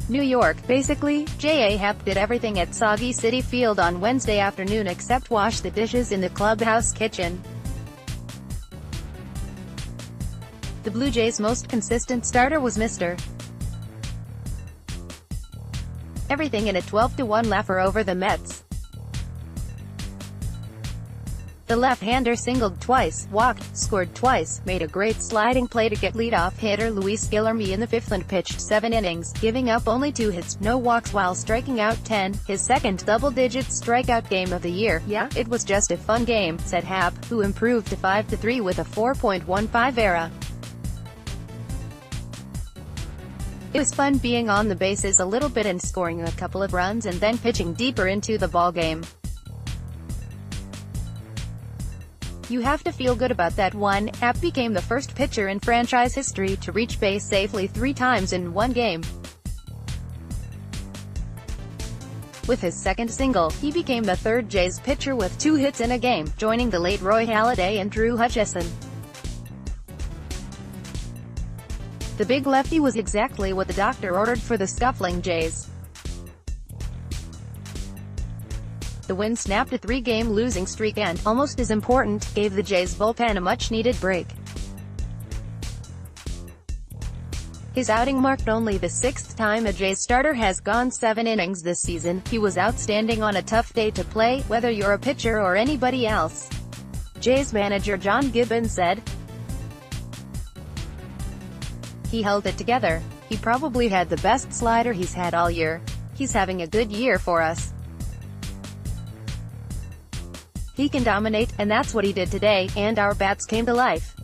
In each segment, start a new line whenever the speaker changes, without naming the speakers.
New York. Basically, J.A. Happ did everything at soggy Citi Field on Wednesday afternoon except wash the dishes in the clubhouse kitchen. The Blue Jays' most consistent starter was Mr. Everything in a 12-1 laugher over the Mets. The left-hander singled twice, walked, scored twice, made a great sliding play to get leadoff hitter Luis Guillorme in the fifth and pitched 7 innings, giving up only 2 hits, no walks while striking out 10, his second double-digit strikeout game of the year. "Yeah, it was just a fun game," said Happ, who improved to 5-3 with a 4.15 ERA. "It was fun being on the bases a little bit and scoring a couple of runs and then pitching deeper into the ballgame. You have to feel good about that one." Happ became the first pitcher in franchise history to reach base safely 3 times in one game. With his second single, he became the third Jays pitcher with 2 hits in a game, joining the late Roy Halladay and Drew Hutchison. The big lefty was exactly what the doctor ordered for the scuffling Jays. The win snapped a 3-game losing streak and, almost as important, gave the Jays bullpen a much-needed break. His outing marked only the 6th time a Jays starter has gone 7 innings this season. "He was outstanding on a tough day to play, whether you're a pitcher or anybody else," Jays manager John Gibbons said. "He held it together. He probably had the best slider he's had all year. He's having a good year for us. He can dominate, and that's what he did today, and our bats came to life.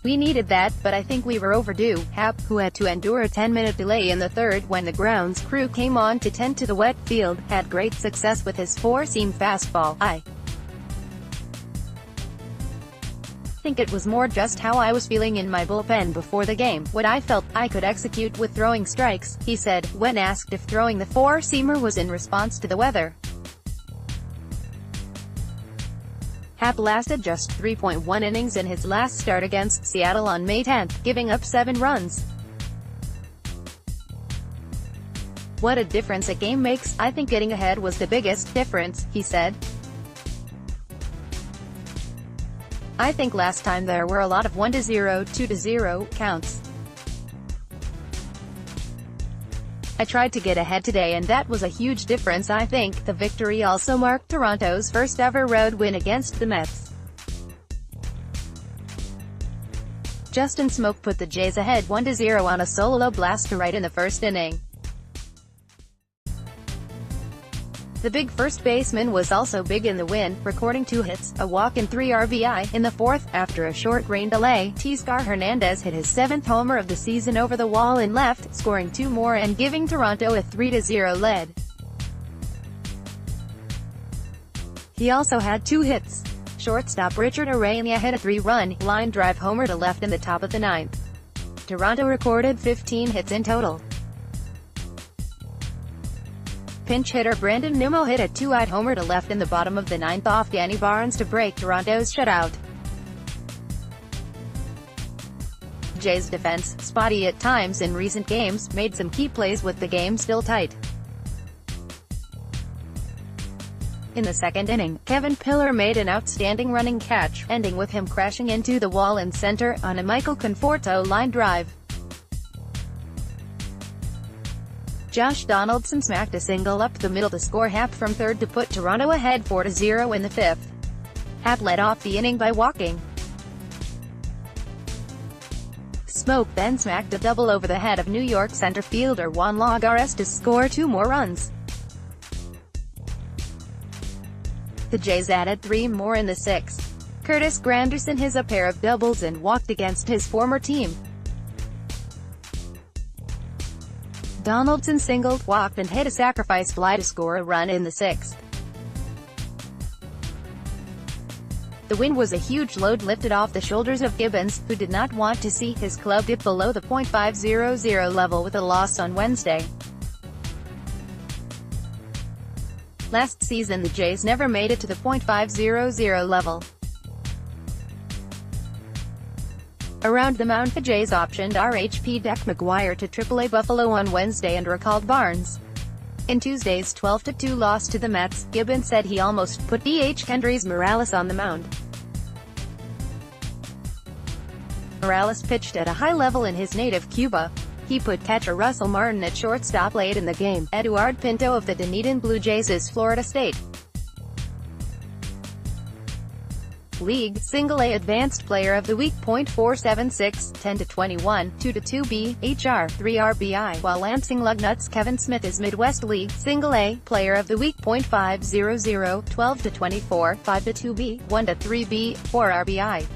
We needed that, but I think we were overdue." Happ, who had to endure a 10-minute delay in the third when the grounds crew came on to tend to the wet field, had great success with his 4-seam fastball. "I think it was more just how I was feeling in my bullpen before the game, what I felt I could execute with throwing strikes," he said, when asked if throwing the 4-seamer was in response to the weather. Happ lasted just 3.1 innings in his last start against Seattle on May 10, giving up 7 runs. "What a difference a game makes. I think getting ahead was the biggest difference," he said. "I think last time there were a lot of 1-0, 2-0 counts. I tried to get ahead today and that was a huge difference. I think." The victory also marked Toronto's first ever road win against the Mets. Justin Smoke put the Jays ahead 1-0 on a solo blast right in the first inning. The big first baseman was also big in the win, recording 2 hits, a walk and 3 RBI, in the fourth. After a short rain delay, Teoscar Hernandez hit his 7th homer of the season over the wall in left, scoring 2 more and giving Toronto a 3-0 lead. He also had 2 hits. Shortstop Richard Arania hit a 3-run line drive homer to left in the top of the 9th. Toronto recorded 15 hits in total. Pinch hitter Brandon Nimmo hit a 2-out homer to left in the bottom of the 9th off Danny Barnes to break Toronto's shutout. Jays defense, spotty at times in recent games, made some key plays with the game still tight. In the second inning, Kevin Pillar made an outstanding running catch, ending with him crashing into the wall in center, on a Michael Conforto line drive. Josh Donaldson smacked a single up the middle to score Happ from third to put Toronto ahead 4-0 in the 5th. Happ led off the inning by walking. Smoke then smacked a double over the head of New York center fielder Juan Lagares to score 2 more runs. The Jays added 3 more in the 6th. Curtis Granderson hit a pair of doubles and walked against his former team. Donaldson singled, walked and hit a sacrifice fly to score a run in the 6th. The win was a huge load lifted off the shoulders of Gibbons, who did not want to see his club dip below the .500 level with a loss on Wednesday. Last season the Jays never made it to the .500 level. Around the mound, the Jays optioned RHP Deck McGuire to AAA Buffalo on Wednesday and recalled Barnes. In Tuesday's 12-2 loss to the Mets, Gibbons said he almost put DH Kendrys Morales on the mound. Morales pitched at a high level in his native Cuba. He put catcher Russell Martin at shortstop late in the game. Eduard Pinto of the Dunedin Blue Jays is Florida State League Single-A Advanced Player of the Week. .476, 10-21, 2-2B, HR, 3 RBI, while Lansing Lugnuts Kevin Smith is Midwest League Single-A Player of the Week. .500, 12-24, 5-2B, 1-3B, 4 RBI.